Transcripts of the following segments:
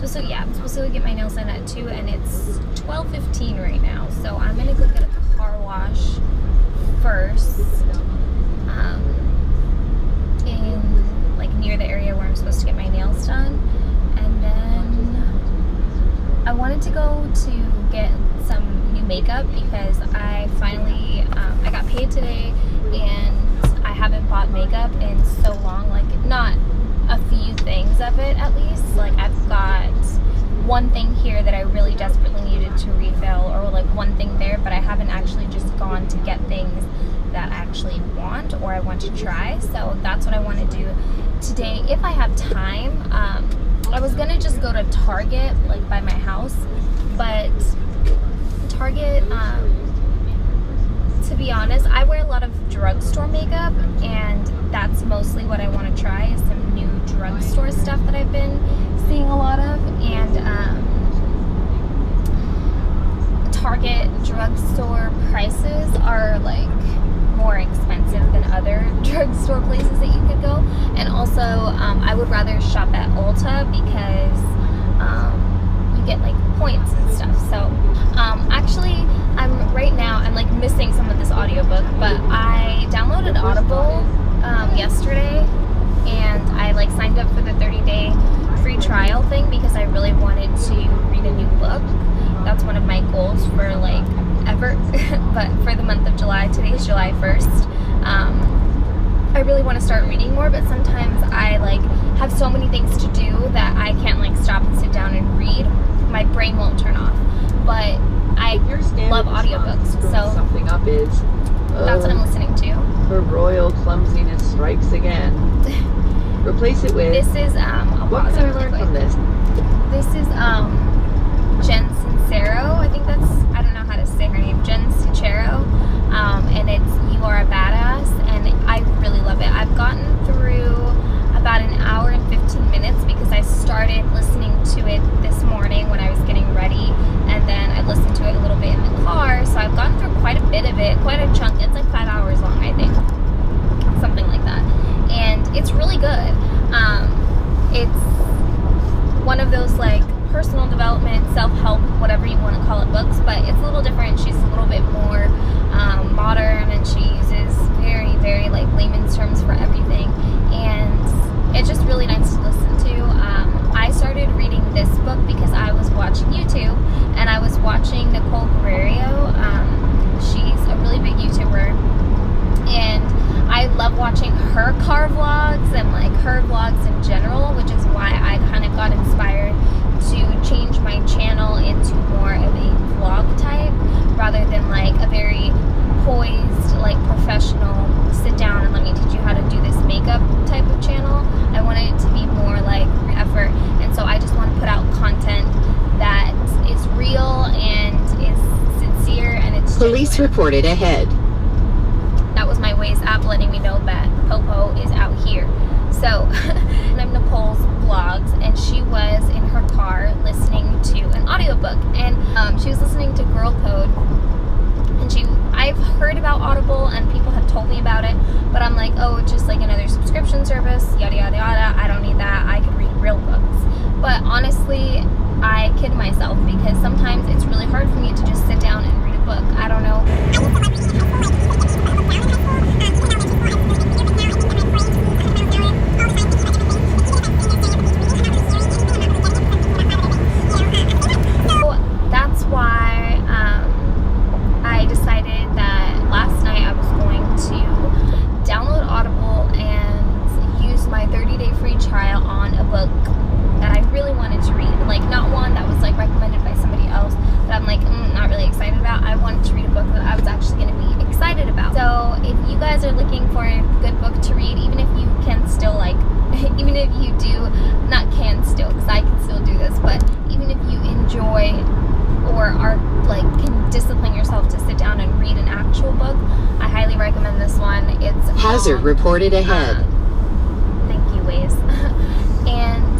supposed to get my nails done at 2, and it's 12:15 right now. So I'm gonna go get a car wash first, in like near the area where I'm supposed to get my nails done, and then I wanted to go to get some new makeup because I finally I got paid today, and I haven't bought makeup in so long. Like, not a few things of it, at least. Like, I've got one thing here that I really desperately needed to refill, or like one thing there, but I haven't actually just gone to get things that I actually want or I want to try. So that's what I want to do today if I have time. I was gonna just go to Target, like by my house, but Target, to be honest, I wear a lot of drugstore makeup, and that's mostly what I want to try, is some new drugstore stuff that I've been seeing a lot of. And Target drugstore prices are like more expensive than other drugstore places that you could go. And also I would rather shop at Ulta because you get like points and stuff. So actually I'm like missing some of this audiobook, but I downloaded Audible yesterday, and I like signed up for the 30-day free trial thing because I really wanted to read a new book. That's one of my goals for like ever. But for the month of July, today's July 1st, I really want to start reading more, but sometimes I like have so many things to do that I can't like stop and sit down and read. My brain won't turn off. But I love audiobooks, so something up is that's what I'm listening to. Her royal clumsiness strikes again. Replace it with. This is what can I learn from this? This is Jen Sincero. I think that's, I don't know how to say her name. Jen Sincero, and it's You Are a Badass, and I really love it. I've gotten through about an hour and 15 minutes because I started listening to it this morning when I was getting ready, and then I listened to it a little bit in the car, so I've gotten through quite a bit of it, quite a chunk. It's like 5 hours long, I think, something like that, and it's really good. It's one of those like personal development, self-help, whatever you want to call it, books, but it's a little different. She's a little bit more modern, and she uses very, very like layman's terms for everything, and it's just really nice to listen to. I started reading this book because I was watching YouTube, and I was watching Nicole Guerrero. She's a really big YouTuber, and I love watching her car vlogs and like her vlogs in general, which is why I kind of got inspired to change my channel into more of a vlog type rather than like a very poised, like professional sit down and let me teach you how to do this makeup type of channel. I wanted it to be more like effort, and so I just want to put out content that is real and is sincere, and it's Police genuine. reported ahead. That was my Waze app letting me know that Popo is out here. So I'm Nicole's vlogs, and she was in her car listening to an audiobook, and she was listening to Girl Code, and I've heard about Audible and people have told me about it, but I'm like, oh, it's just like another subscription service, yada yada yada, I don't need that, I could read real books. But honestly, I kid myself because sometimes it's really hard for me to just sit down and read a book. I don't know. That's why I decided that last night I was going to download Audible and use my 30-day free trial on a book that I really wanted to read. Like, not one that was like recommended by somebody else that I'm like not really excited about. I wanted to read a book that I was actually going to be excited about. So if you guys are looking for a good book to read, even if you can still like, even if you do, not can still, because I can still do this, but even if you enjoy or are like can discipline yourself to sit down and read an actual book, I highly recommend this one. It's Hazard reported ahead. Thank you, Waze. And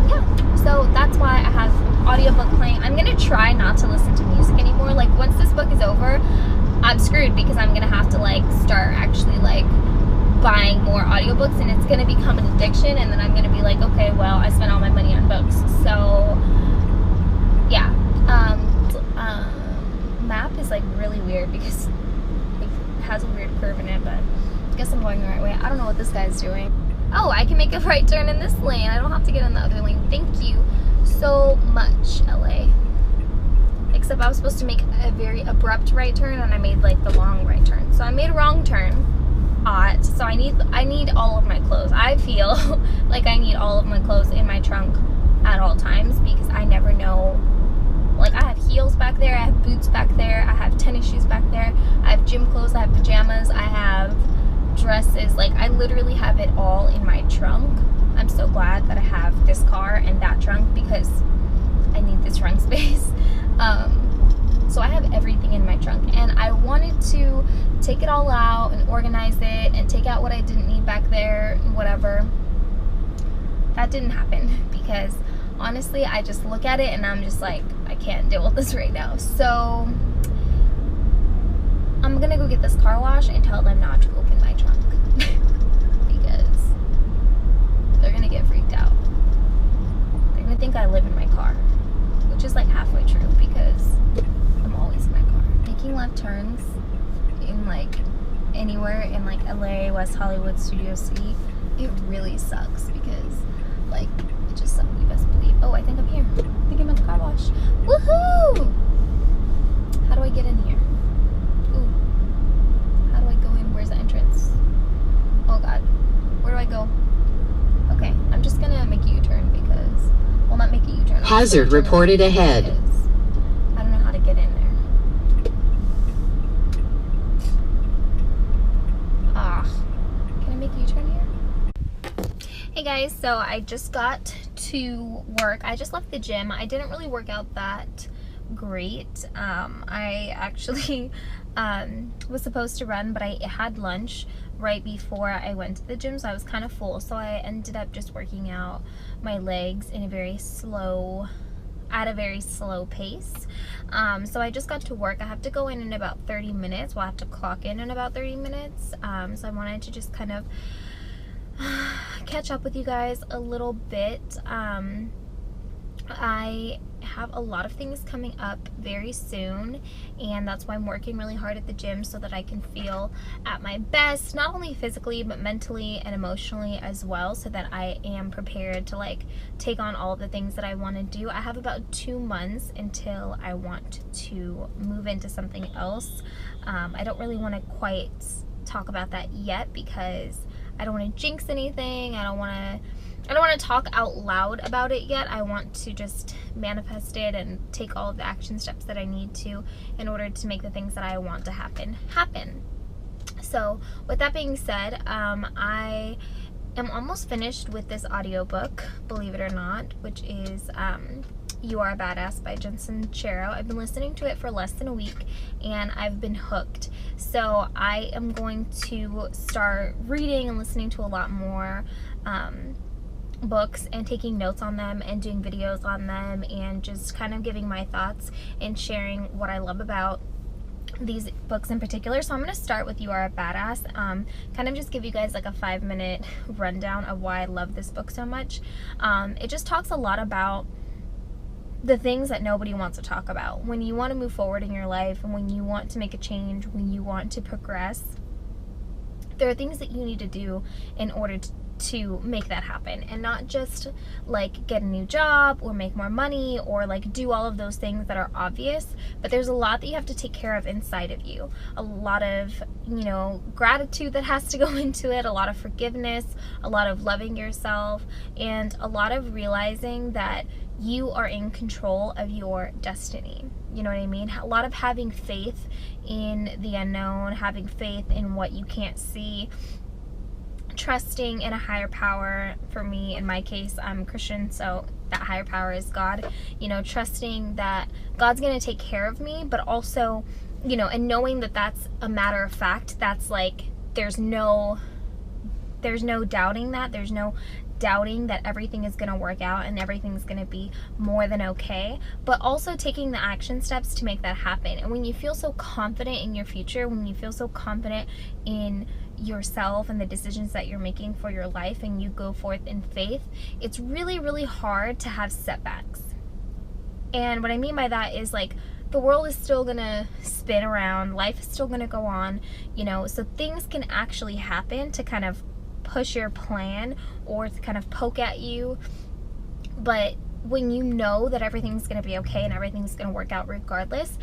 yeah, so that's why I have audiobook playing. I'm gonna try not to listen to music anymore. Like, once this book is over, I'm screwed because I'm gonna have to like start actually like buying more audiobooks, and it's gonna become an addiction, and then I'm gonna be like, okay, well, I spent all my money on books, so doing. Oh, I can make a right turn in this lane. I don't have to get in the other lane. Thank you so much, LA. Except I was supposed to make a very abrupt right turn, and I made like the long right turn. So I made a wrong turn. So I need all of my clothes. I feel like I need all of my clothes in my trunk at all times, because I never know. Like, I have heels back there, I have boots back there, I have tennis shoes back there, I have gym clothes, I have pajamas, I have dresses. Like, I literally have it all in my trunk. I'm so glad that I have this car and that trunk, because I need this trunk space. So I have everything in my trunk, and I wanted to take it all out and organize it and take out what I didn't need back there, whatever. That didn't happen, because honestly, I just look at it and I'm just like, I can't deal with this right now. So I'm gonna go get this car wash and tell them not to open my trunk because they're gonna get freaked out. They're gonna think I live in my car, which is like halfway true, because I'm always in my car. Making left turns in like anywhere in like LA, West Hollywood, Studio City, it really sucks, because like, it just sucks. You best believe. Oh, I think I'm here. I think I'm at the car wash. Woohoo! How do I get in here? Ooh. How do I go in? Where's the entrance? Oh God. Where do I go? Okay, I'm just gonna make a U-turn because, well, not make a U-turn. Hazard reported ahead. Because I don't know how to get in there. Can I make a U-turn here? Hey guys, so I just got to work. I just left the gym. I didn't really work out that great. I actually was supposed to run, but I had lunch right before I went to the gym, so I was kind of full. So I ended up just working out my legs in a very slow pace. So I just got to work. I have to go in about 30 minutes. Well, I have to clock in about 30 minutes. So I wanted to just kind of catch up with you guys a little bit. I have a lot of things coming up very soon, and that's why I'm working really hard at the gym, so that I can feel at my best, not only physically but mentally and emotionally as well, so that I am prepared to like take on all of the things that I want to do. I have about 2 months until I want to move into something else. I don't really want to quite talk about that yet, because I don't want to jinx anything. I don't want to talk out loud about it yet. I want to just manifest it and take all of the action steps that I need to in order to make the things that I want to happen. So with that being said, I am almost finished with this audiobook, believe it or not, which is You Are a Badass by Jensen Chero. I've been listening to it for less than a week, and I've been hooked. So I am going to start reading and listening to a lot more books and taking notes on them and doing videos on them, and just kind of giving my thoughts and sharing what I love about these books in particular. So I'm going to start with You Are a Badass, kind of just give you guys like a 5-minute rundown of why I love this book so much. It just talks a lot about the things that nobody wants to talk about. When you want to move forward in your life, and when you want to make a change, when you want to progress, there are things that you need to do in order to make that happen, and not just like get a new job or make more money or like do all of those things that are obvious, but there's a lot that you have to take care of inside of you. A lot of, you know, gratitude that has to go into it, a lot of forgiveness, a lot of loving yourself, and a lot of realizing that you are in control of your destiny. You know what I mean? A lot of having faith in the unknown, having faith in what you can't see, trusting in a higher power. For me, in my case, I'm Christian, so that higher power is God. You know, trusting that God's gonna take care of me, but also, you know, and knowing that that's a matter of fact. That's like, there's no doubting that. There's no doubting that everything is going to work out and everything's going to be more than okay, but also taking the action steps to make that happen. And when you feel so confident in your future, when you feel so confident in yourself and the decisions that you're making for your life, and you go forth in faith, it's really, really hard to have setbacks. And what I mean by that is, like, the world is still gonna spin around, life is still gonna go on, you know, so things can actually happen to kind of push your plan or to kind of poke at you. But when you know that everything's going to be okay and everything's going to work out regardless,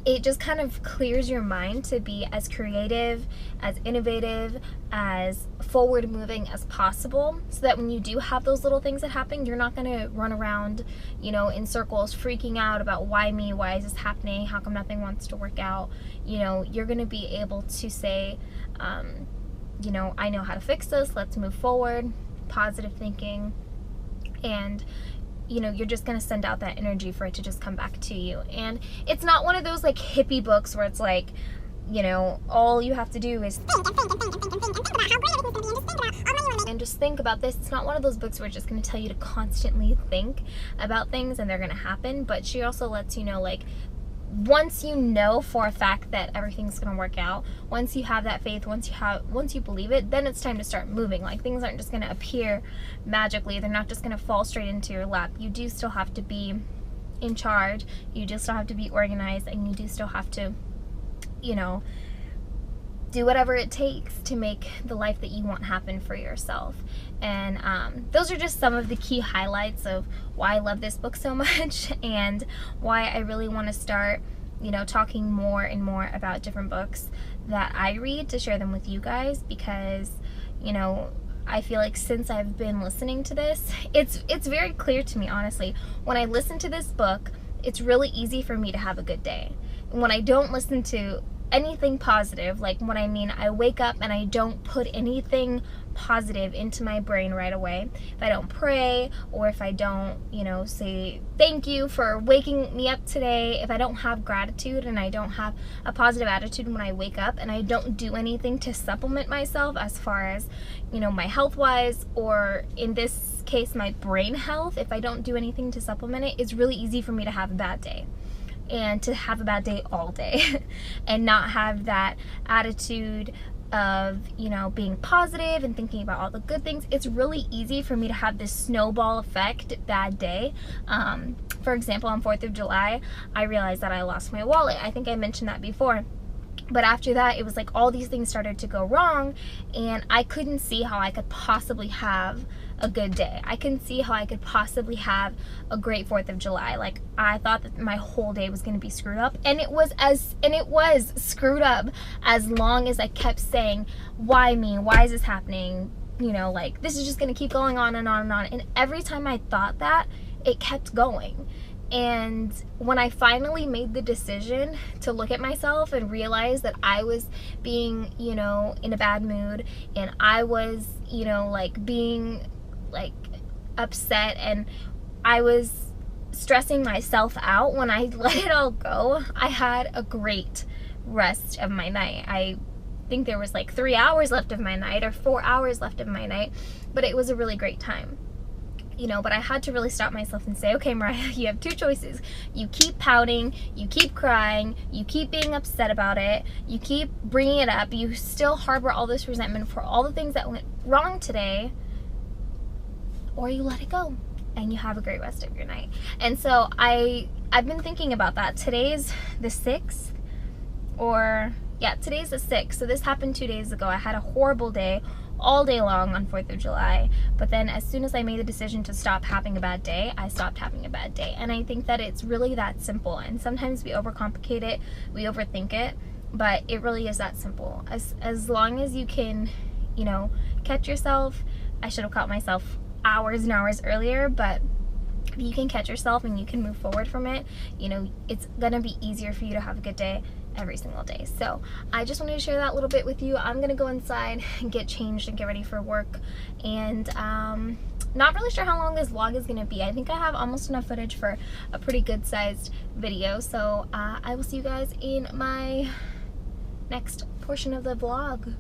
it just kind of clears your mind to be as creative, as innovative, as forward moving as possible, so that when you do have those little things that happen, you're not going to run around, you know, in circles freaking out about why me, why is this happening, how come nothing wants to work out. You know, you're going to be able to say, you know, I know how to fix this, let's move forward, positive thinking, and you know, you're just going to send out that energy for it to just come back to you. And it's not one of those like hippie books where it's like, you know, all you have to do is and just think about this. It's not one of those books where it's just going to tell you to constantly think about things and they're going to happen. But she also lets you know, like, once you know for a fact that everything's going to work out, once you have that faith, once you believe it, then it's time to start moving. Like, things aren't just going to appear magically. They're not just going to fall straight into your lap. You do still have to be in charge. You do still have to be organized, and you do still have to, you know, do whatever it takes to make the life that you want happen for yourself. And those are just some of the key highlights of why I love this book so much and why I really want to start, you know, talking more and more about different books that I read to share them with you guys, because, you know, I feel like since I've been listening to this, it's very clear to me, honestly. When I listen to this book, it's really easy for me to have a good day. And when I don't listen to anything positive, like what I mean, I wake up and I don't put anything positive into my brain right away. If I don't pray, or if I don't, you know, say thank you for waking me up today, if I don't have gratitude and I don't have a positive attitude when I wake up, and I don't do anything to supplement myself as far as, you know, my health wise, or in this case my brain health, if I don't do anything to supplement it, it's really easy for me to have a bad day. And to have a bad day all day and not have that attitude of, you know, being positive and thinking about all the good things. It's really easy for me to have this snowball effect bad day. For example, on 4th of July, I realized that I lost my wallet. I think I mentioned that before. But after that, it was like all these things started to go wrong, and I couldn't see how I could possibly have a good day. I couldn't see how I could possibly have a great 4th of July. Like, I thought that my whole day was going to be screwed up, and it was screwed up as long as I kept saying, why me? Why is this happening? You know, like, this is just going to keep going on and on and on. And every time I thought that, it kept going. And when I finally made the decision to look at myself and realize that I was being, you know, in a bad mood, and I was, you know, like being like upset, and I was stressing myself out, when I let it all go, I had a great rest of my night. I think there was like 3 hours left of my night, or 4 hours left of my night, but it was a really great time. You know, but I had to really stop myself and say, okay, Mariah, you have two choices. You keep pouting, you keep crying, you keep being upset about it, you keep bringing it up, you still harbor all this resentment for all the things that went wrong today, or you let it go and you have a great rest of your night. And so I've been thinking about that. Today's the 6th, today's the 6th. So this happened 2 days ago. I had a horrible day all day long on 4th of July, but then as soon as I made the decision to stop having a bad day, I stopped having a bad day. And I think that it's really that simple, and sometimes we overcomplicate it, we overthink it, but it really is that simple. As long as you can, you know, catch yourself. I should have caught myself hours and hours earlier, but if you can catch yourself and you can move forward from it, you know, it's gonna be easier for you to have a good day every single day. So I just wanted to share that little bit with you. I'm gonna go inside and get changed and get ready for work, and not really sure how long this vlog is gonna be. I think I have almost enough footage for a pretty good sized video, so I will see you guys in my next portion of the vlog.